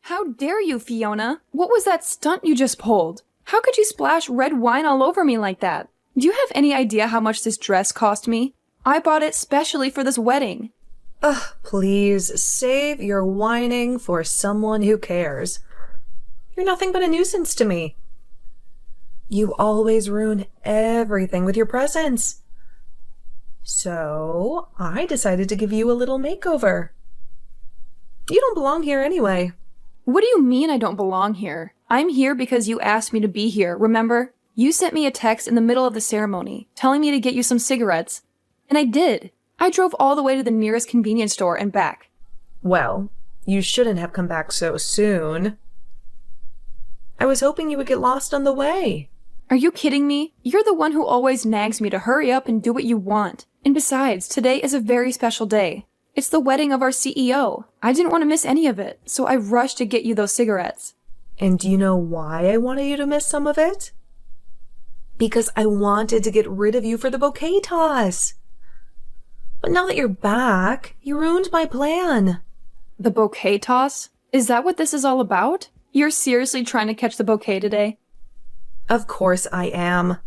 How dare you, Fiona? What was that stunt you just pulled? How could you splash red wine all over me like that? Do you have any idea how much this dress cost me? I bought it specially for this wedding. Ugh, please, save your whining for someone who cares. You're nothing but a nuisance to me. You always ruin everything with your presence. So, I decided to give you a little makeover. You don't belong here anyway. What do you mean I don't belong here? I'm here because you asked me to be here, remember? You sent me a text in the middle of the ceremony, telling me to get you some cigarettes. And I did. I drove all the way to the nearest convenience store and back. Well, you shouldn't have come back so soon. I was hoping you would get lost on the way. Are you kidding me? You're the one who always nags me to hurry up and do what you want. And besides, today is a very special day. It's the wedding of our CEO. I didn't want to miss any of it, so I rushed to get you those cigarettes. And do you know why I wanted you to miss some of it? Because I wanted to get rid of you for the bouquet toss. But now that you're back, you ruined my plan. The bouquet toss? Is that what this is all about? You're seriously trying to catch the bouquet today? Of course I am.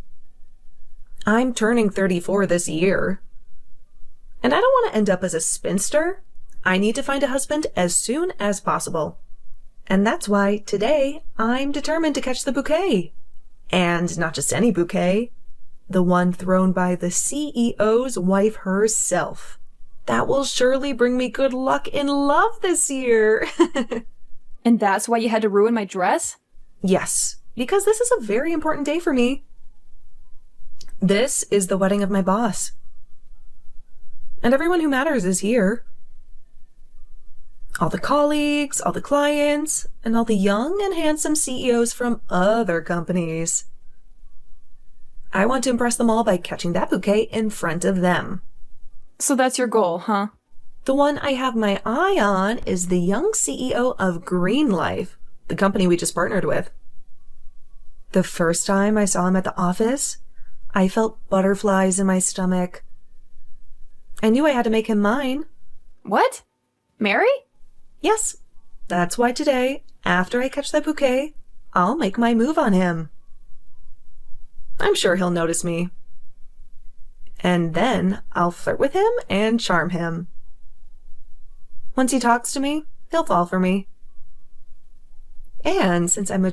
I'm turning 34 this year. And I don't want to end up as a spinster. I need to find a husband as soon as possible. And that's why today I'm determined to catch the bouquet. And not just any bouquet. The one thrown by the CEO's wife herself. That will surely bring me good luck in love this year. And that's why you had to ruin my dress? Yes, because this is a very important day for me. This is the wedding of my boss. And everyone who matters is here. All the colleagues, all the clients, and all the young and handsome CEOs from other companies. I want to impress them all by catching that bouquet in front of them. So that's your goal, huh? The one I have my eye on is the young CEO of Green Life, the company we just partnered with. The first time I saw him at the office, I felt butterflies in my stomach. I knew I had to make him mine. What? Mary? Yes, that's why today, after I catch that bouquet, I'll make my move on him. I'm sure he'll notice me. And then I'll flirt with him and charm him. Once he talks to me, he'll fall for me. And since I'm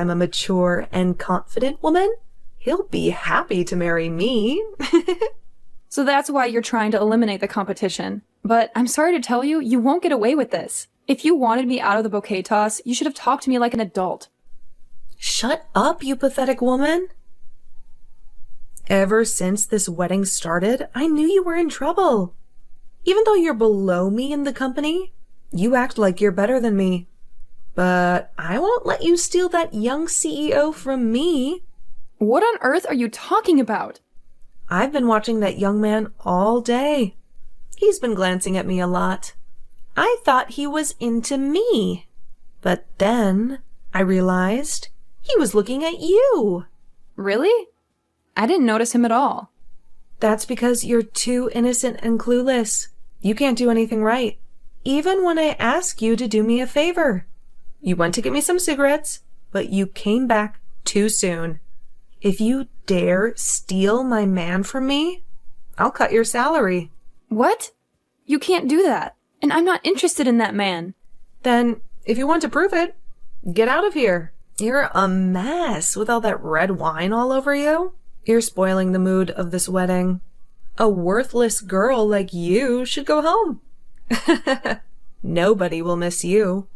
a mature and confident woman, he'll be happy to marry me. So that's why you're trying to eliminate the competition. But I'm sorry to tell you, you won't get away with this. If you wanted me out of the bouquet toss, you should have talked to me like an adult. Shut up, you pathetic woman. Ever since this wedding started, I knew you were in trouble. Even though you're below me in the company, you act like you're better than me. But I won't let you steal that young CEO from me. What on earth are you talking about? I've been watching that young man all day. He's been glancing at me a lot. I thought he was into me. But then I realized he was looking at you. Really? I didn't notice him at all. That's because you're too innocent and clueless. You can't do anything right. Even when I ask you to do me a favor. You went to get me some cigarettes, but you came back too soon. If you dare steal my man from me, I'll cut your salary. What? You can't do that. And I'm not interested in that man. Then, if you want to prove it, get out of here. You're a mess with all that red wine all over you. You're spoiling the mood of this wedding. A worthless girl like you should go home. Nobody will miss you.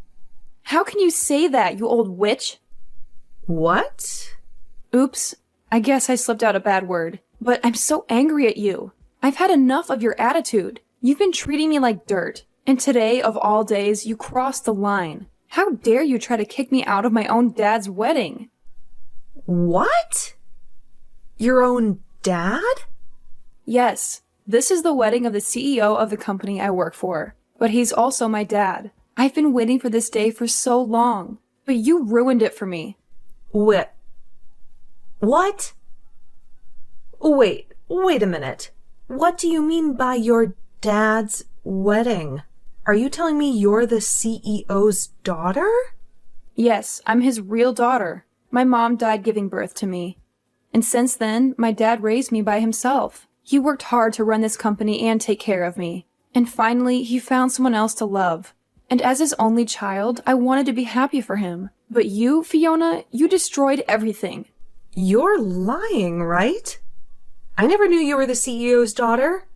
How can you say that, you old witch? What? Oops, I guess I slipped out a bad word. But I'm so angry at you. I've had enough of your attitude. You've been treating me like dirt. And today, of all days, you crossed the line. How dare you try to kick me out of my own dad's wedding? What? Your own dad? Yes, this is the wedding of the CEO of the company I work for. But he's also my dad. I've been waiting for this day for so long. But you ruined it for me. What? What? Wait a minute. What do you mean by your dad's wedding? Are you telling me you're the CEO's daughter? Yes, I'm his real daughter. My mom died giving birth to me. And since then, my dad raised me by himself. He worked hard to run this company and take care of me. And finally, he found someone else to love. And as his only child, I wanted to be happy for him. But you, Fiona, you destroyed everything. You're lying, right? I never knew you were the CEO's daughter.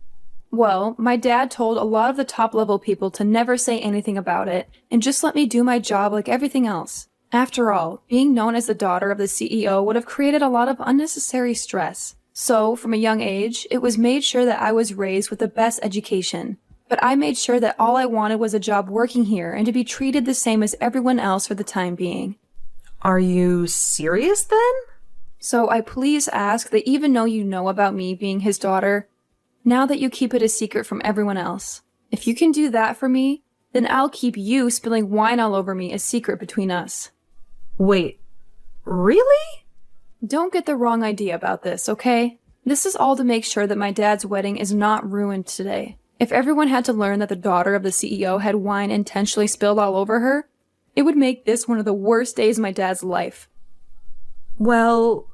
Well, my dad told a lot of the top-level people to never say anything about it and just let me do my job like everything else. After all, being known as the daughter of the CEO would have created a lot of unnecessary stress. So, from a young age, it was made sure that I was raised with the best education. But I made sure that all I wanted was a job working here and to be treated the same as everyone else for the time being. Are you serious then? So I please ask that even though you know about me being his daughter, now that you keep it a secret from everyone else. If you can do that for me, then I'll keep you spilling wine all over me a secret between us. Wait, really? Don't get the wrong idea about this, okay? This is all to make sure that my dad's wedding is not ruined today. If everyone had to learn that the daughter of the CEO had wine intentionally spilled all over her, it would make this one of the worst days of my dad's life. Well,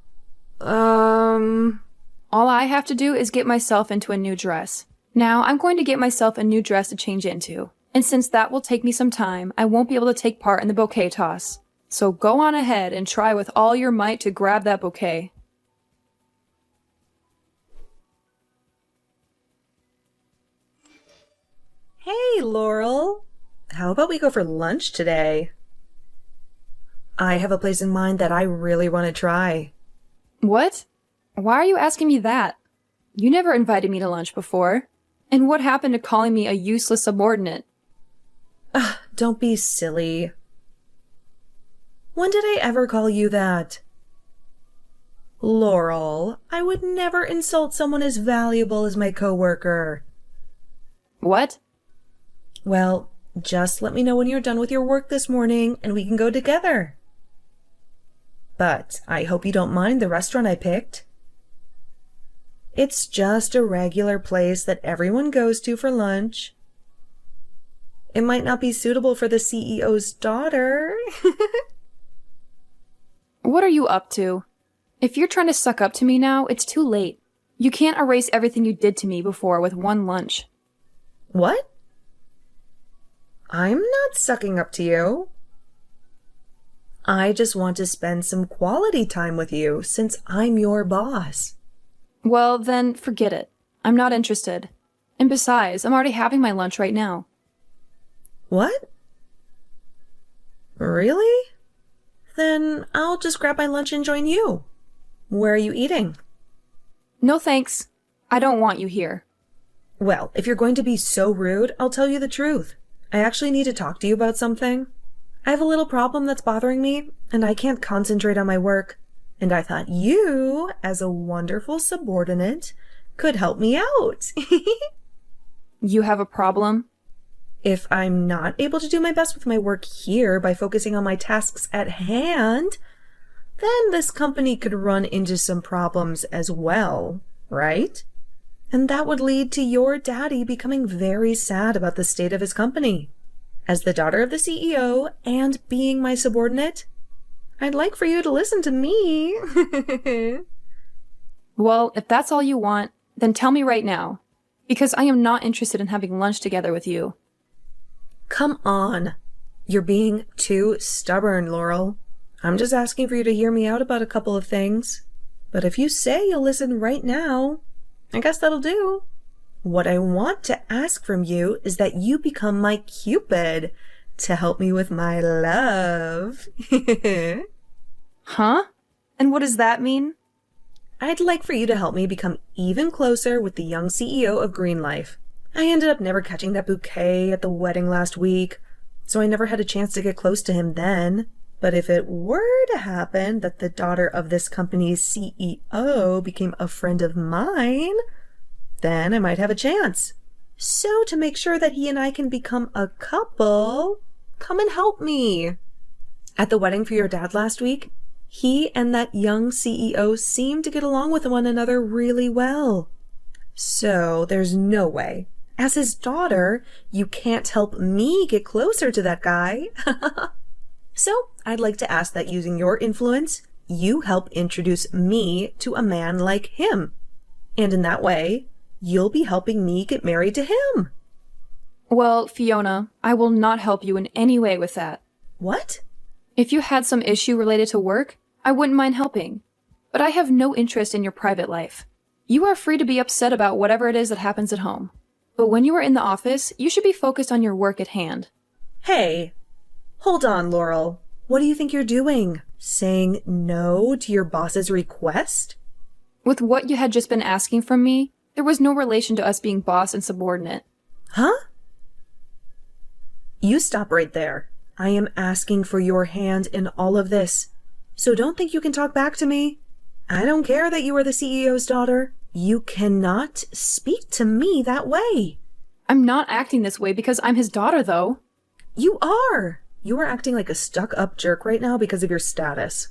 All I have to do is get myself into a new dress. Now, I'm going to get myself a new dress to change into. And since that will take me some time, I won't be able to take part in the bouquet toss. So go on ahead and try with all your might to grab that bouquet. Hey, Laurel. How about we go for lunch today? I have a place in mind that I really want to try. What? Why are you asking me that? You never invited me to lunch before. And what happened to calling me a useless subordinate? Don't be silly. When did I ever call you that? Laurel, I would never insult someone as valuable as my coworker. What? Well, just let me know when you're done with your work this morning and we can go together. But I hope you don't mind the restaurant I picked. It's just a regular place that everyone goes to for lunch. It might not be suitable for the CEO's daughter. What are you up to? If you're trying to suck up to me now, it's too late. You can't erase everything you did to me before with one lunch. What? I'm not sucking up to you. I just want to spend some quality time with you since I'm your boss. Well, then forget it. I'm not interested. And besides, I'm already having my lunch right now. What? Really? Then I'll just grab my lunch and join you. Where are you eating? No thanks. I don't want you here. Well, if you're going to be so rude, I'll tell you the truth. I actually need to talk to you about something. I have a little problem that's bothering me, and I can't concentrate on my work. And I thought you, as a wonderful subordinate, could help me out. You have a problem? If I'm not able to do my best with my work here by focusing on my tasks at hand, then this company could run into some problems as well, right? And that would lead to your daddy becoming very sad about the state of his company. As the daughter of the CEO and being my subordinate, I'd like for you to listen to me. Well, if that's all you want, then tell me right now. Because I am not interested in having lunch together with you. Come on. You're being too stubborn, Laurel. I'm just asking for you to hear me out about a couple of things. But if you say you'll listen right now, I guess that'll do. What I want to ask from you is that you become my Cupid to help me with my love. Huh? And what does that mean? I'd like for you to help me become even closer with the young CEO of Green Life. I ended up never catching that bouquet at the wedding last week, so I never had a chance to get close to him then. But if it were to happen that the daughter of this company's CEO became a friend of mine, then I might have a chance. So to make sure that he and I can become a couple, come and help me. At the wedding for your dad last week, he and that young CEO seemed to get along with one another really well. So there's no way, As his daughter, you can't help me get closer to that guy. So, I'd like to ask that using your influence, you help introduce me to a man like him. And in that way, you'll be helping me get married to him. Well, Fiona, I will not help you in any way with that. What? If you had some issue related to work, I wouldn't mind helping. But I have no interest in your private life. You are free to be upset about whatever it is that happens at home. But when you are in the office, you should be focused on your work at hand. Hey, hold on, Laurel. What do you think you're doing? Saying no to your boss's request? With what you had just been asking from me, there was no relation to us being boss and subordinate. Huh? You stop right there. I am asking for your hand in all of this. So don't think you can talk back to me. I don't care that you are the CEO's daughter. You cannot speak to me that way. I'm not acting this way because I'm his daughter, though. You are. You are acting like a stuck-up jerk right now because of your status.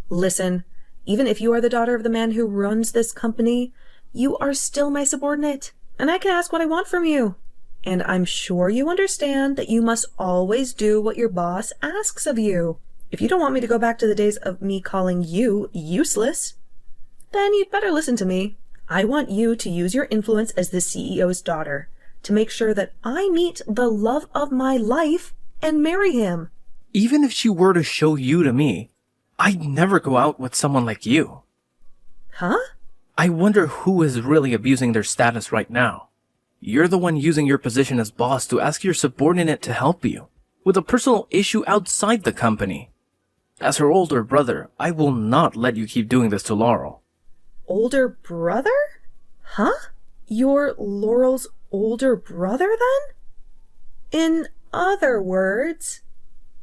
Listen, even if you are the daughter of the man who runs this company, you are still my subordinate, and I can ask what I want from you. And I'm sure you understand that you must always do what your boss asks of you. If you don't want me to go back to the days of me calling you useless, then you'd better listen to me. I want you to use your influence as the CEO's daughter to make sure that I meet the love of my life and marry him. Even if she were to show you to me, I'd never go out with someone like you. Huh? I wonder who is really abusing their status right now. You're the one using your position as boss to ask your subordinate to help you with a personal issue outside the company. As her older brother, I will not let you keep doing this to Laurel. Older brother? Huh? You're Laurel's older brother, then? In other words,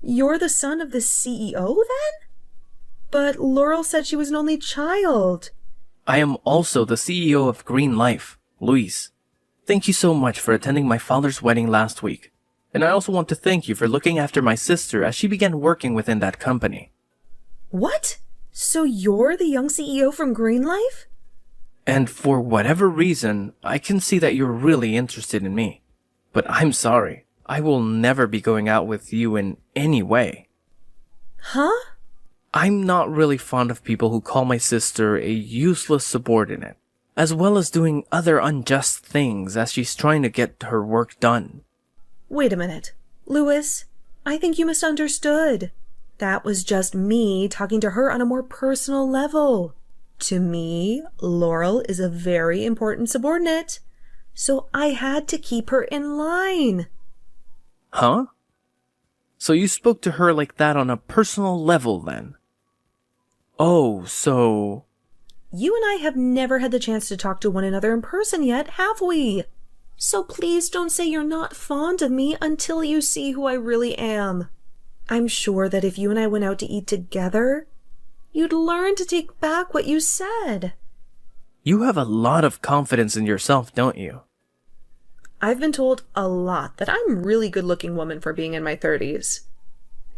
you're the son of the CEO, then? But Laurel said she was an only child. I am also the CEO of Green Life, Luis. Thank you so much for attending my father's wedding last week. And I also want to thank you for looking after my sister as she began working within that company. What? So you're the young CEO from Green Life? And for whatever reason, I can see that you're really interested in me. But I'm sorry, I will never be going out with you in any way. Huh? I'm not really fond of people who call my sister a useless subordinate, as well as doing other unjust things as she's trying to get her work done. Wait a minute. Louis, I think you misunderstood. That was just me talking to her on a more personal level. To me, Laurel is a very important subordinate, so I had to keep her in line. Huh? So you spoke to her like that on a personal level then? Oh, so... You and I have never had the chance to talk to one another in person yet, have we? So please don't say you're not fond of me until you see who I really am. I'm sure that if you and I went out to eat together, you'd learn to take back what you said. You have a lot of confidence in yourself, don't you? I've been told a lot that I'm a really good-looking woman for being in my 30s.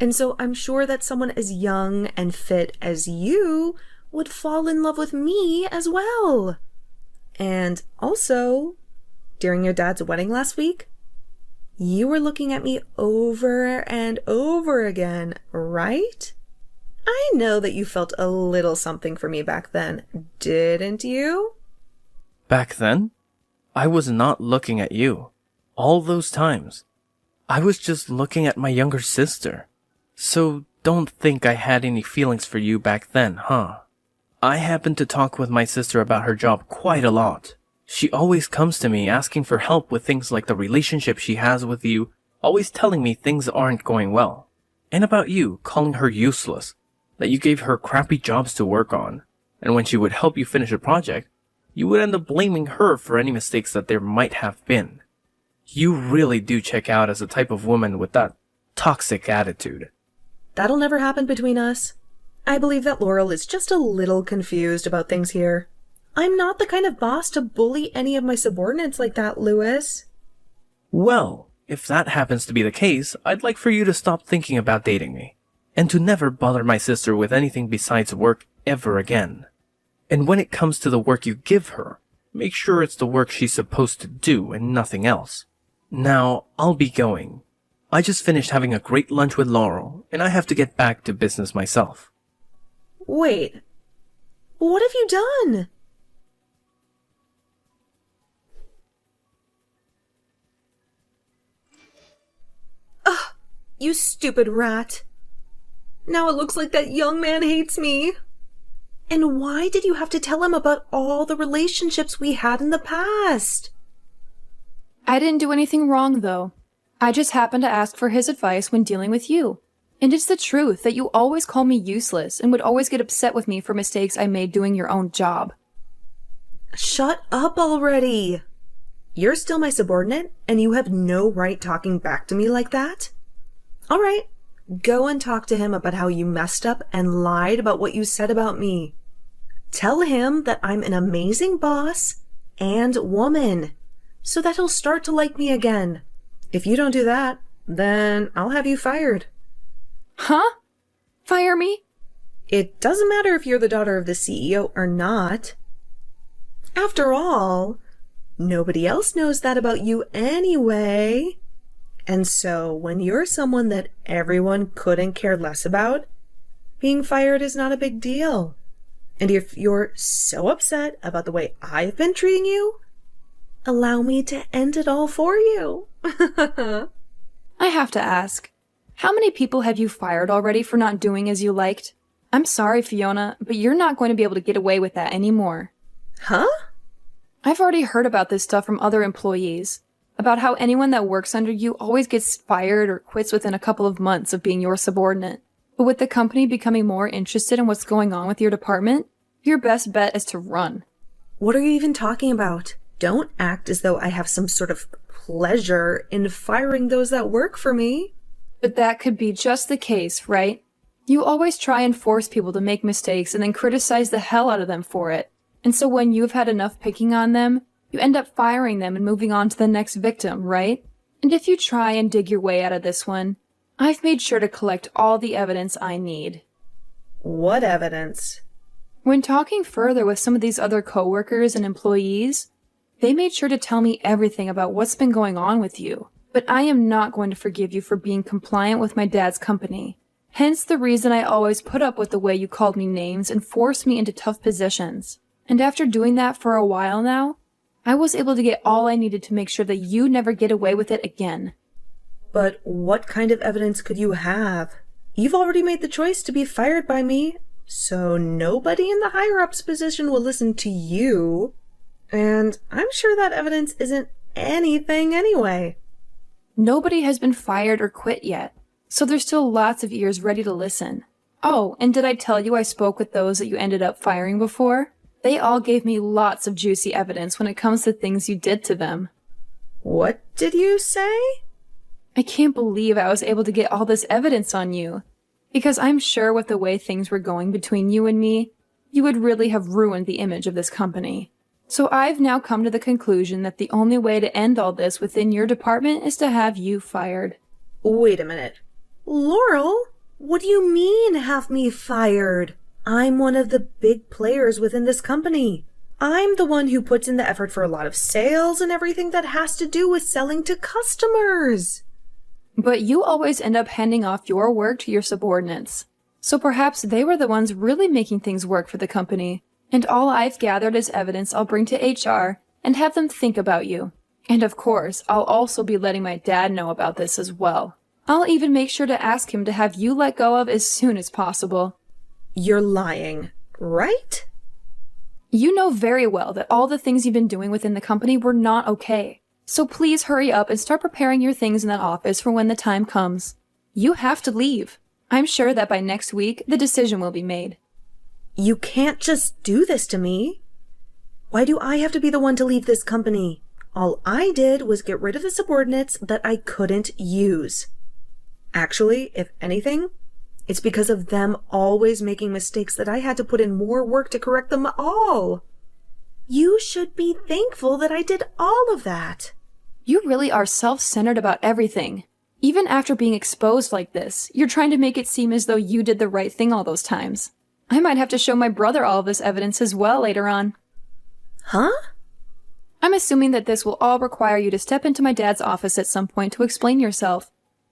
And so I'm sure that someone as young and fit as you would fall in love with me as well. And also, during your dad's wedding last week, you were looking at me over and over again, right? I know that you felt a little something for me back then, didn't you? Back then, I was not looking at you. All those times. I was just looking at my younger sister. So don't think I had any feelings for you back then, huh? I happened to talk with my sister about her job quite a lot. She always comes to me asking for help with things like the relationship she has with you, always telling me things aren't going well. And about you, calling her useless, that you gave her crappy jobs to work on, and when she would help you finish a project, you would end up blaming her for any mistakes that there might have been. You really do check out as a type of woman with that toxic attitude. That'll never happen between us. I believe that Laurel is just a little confused about things here. I'm not the kind of boss to bully any of my subordinates like that, Louis. Well, if that happens to be the case, I'd like for you to stop thinking about dating me, and to never bother my sister with anything besides work ever again. And when it comes to the work you give her, make sure it's the work she's supposed to do and nothing else. Now, I'll be going. I just finished having a great lunch with Laurel, and I have to get back to business myself. Wait, what have you done? Ugh, you stupid rat. Now it looks like that young man hates me. And why did you have to tell him about all the relationships we had in the past? I didn't do anything wrong, though. I just happened to ask for his advice when dealing with you. And it's the truth that you always call me useless and would always get upset with me for mistakes I made doing your own job. Shut up already. You're still my subordinate, and you have no right talking back to me like that. All right, go and talk to him about how you messed up and lied about what you said about me. Tell him that I'm an amazing boss and woman, so that he'll start to like me again. If you don't do that, then I'll have you fired. Huh? Fire me? It doesn't matter if you're the daughter of the CEO or not. After all, nobody else knows that about you anyway. And so when you're someone that everyone couldn't care less about, being fired is not a big deal. And if you're so upset about the way I've been treating you, allow me to end it all for you. I have to ask, how many people have you fired already for not doing as you liked? I'm sorry, Fiona, but you're not going to be able to get away with that anymore. Huh? I've already heard about this stuff from other employees, about how anyone that works under you always gets fired or quits within a couple of months of being your subordinate. But with the company becoming more interested in what's going on with your department, your best bet is to run. What are you even talking about? Don't act as though I have some sort of pleasure in firing those that work for me. But that could be just the case, right? You always try and force people to make mistakes and then criticize the hell out of them for it. And so when you've had enough picking on them, you end up firing them and moving on to the next victim, right? And if you try and dig your way out of this one, I've made sure to collect all the evidence I need. What evidence? When talking further with some of these other coworkers and employees, they made sure to tell me everything about what's been going on with you. But I am not going to forgive you for being compliant with my dad's company. Hence the reason I always put up with the way you called me names and forced me into tough positions. And after doing that for a while now, I was able to get all I needed to make sure that you never get away with it again. But what kind of evidence could you have? You've already made the choice to be fired by me, so nobody in the higher-ups position will listen to you. And I'm sure that evidence isn't anything anyway. Nobody has been fired or quit yet, so there's still lots of ears ready to listen. Oh, and did I tell you I spoke with those that you ended up firing before? They all gave me lots of juicy evidence when it comes to things you did to them. What did you say? I can't believe I was able to get all this evidence on you. Because I'm sure with the way things were going between you and me, you would really have ruined the image of this company. So I've now come to the conclusion that the only way to end all this within your department is to have you fired. Wait a minute. Laurel? What do you mean have me fired? I'm one of the big players within this company. I'm the one who puts in the effort for a lot of sales and everything that has to do with selling to customers. But you always end up handing off your work to your subordinates. So perhaps they were the ones really making things work for the company. And all I've gathered is evidence I'll bring to HR and have them think about you. And of course, I'll also be letting my dad know about this as well. I'll even make sure to ask him to have you let go of as soon as possible. You're lying, right? You know very well that all the things you've been doing within the company were not okay. So please hurry up and start preparing your things in that office for when the time comes. You have to leave. I'm sure that by next week, the decision will be made. You can't just do this to me. Why do I have to be the one to leave this company? All I did was get rid of the subordinates that I couldn't use. Actually, if anything, it's because of them always making mistakes that I had to put in more work to correct them all. You should be thankful that I did all of that. You really are self-centered about everything. Even after being exposed like this, you're trying to make it seem as though you did the right thing all those times. I might have to show my brother all of this evidence as well later on. Huh? I'm assuming that this will all require you to step into my dad's office at some point to explain yourself.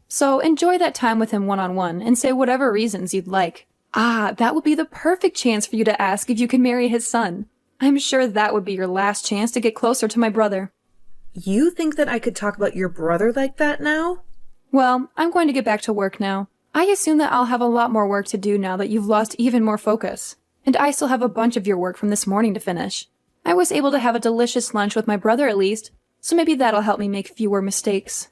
So enjoy that time with him one-on-one and say whatever reasons you'd like. That would be the perfect chance for you to ask if you can marry his son. I'm sure that would be your last chance to get closer to my brother. You think that I could talk about your brother like that now? Well, I'm going to get back to work now. I assume that I'll have a lot more work to do now that you've lost even more focus. And I still have a bunch of your work from this morning to finish. I was able to have a delicious lunch with my brother at least, so maybe that'll help me make fewer mistakes.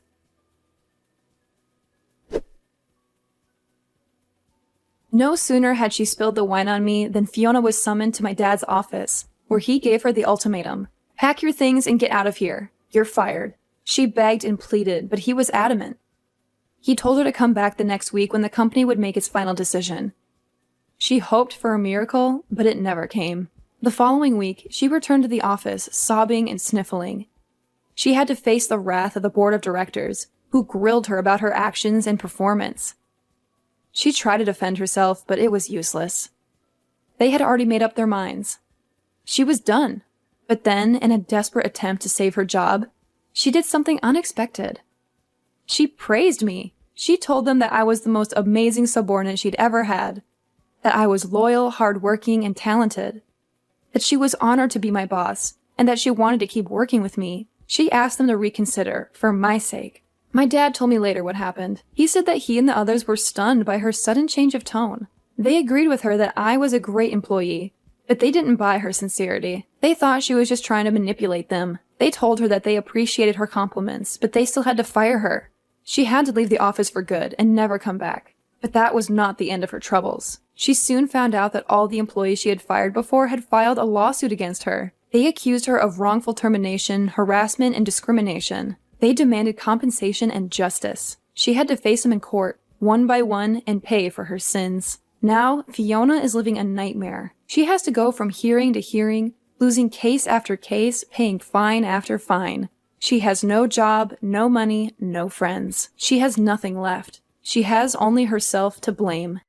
No sooner had she spilled the wine on me than Fiona was summoned to my dad's office, where he gave her the ultimatum. Pack your things and get out of here. You're fired. She begged and pleaded, but he was adamant. He told her to come back the next week when the company would make its final decision. She hoped for a miracle, but it never came. The following week, she returned to the office, sobbing and sniffling. She had to face the wrath of the board of directors, who grilled her about her actions and performance. She tried to defend herself, but it was useless. They had already made up their minds. She was done. But then, in a desperate attempt to save her job, she did something unexpected. She praised me. She told them that I was the most amazing subordinate she'd ever had, that I was loyal, hardworking, and talented, that she was honored to be my boss, and that she wanted to keep working with me. She asked them to reconsider, for my sake. My dad told me later what happened. He said that he and the others were stunned by her sudden change of tone. They agreed with her that I was a great employee, but they didn't buy her sincerity. They thought she was just trying to manipulate them. They told her that they appreciated her compliments, but they still had to fire her. She had to leave the office for good and never come back. But that was not the end of her troubles. She soon found out that all the employees she had fired before had filed a lawsuit against her. They accused her of wrongful termination, harassment, and discrimination. They demanded compensation and justice. She had to face them in court, one by one, and pay for her sins. Now, Fiona is living a nightmare. She has to go from hearing to hearing, losing case after case, paying fine after fine. She has no job, no money, no friends. She has nothing left. She has only herself to blame.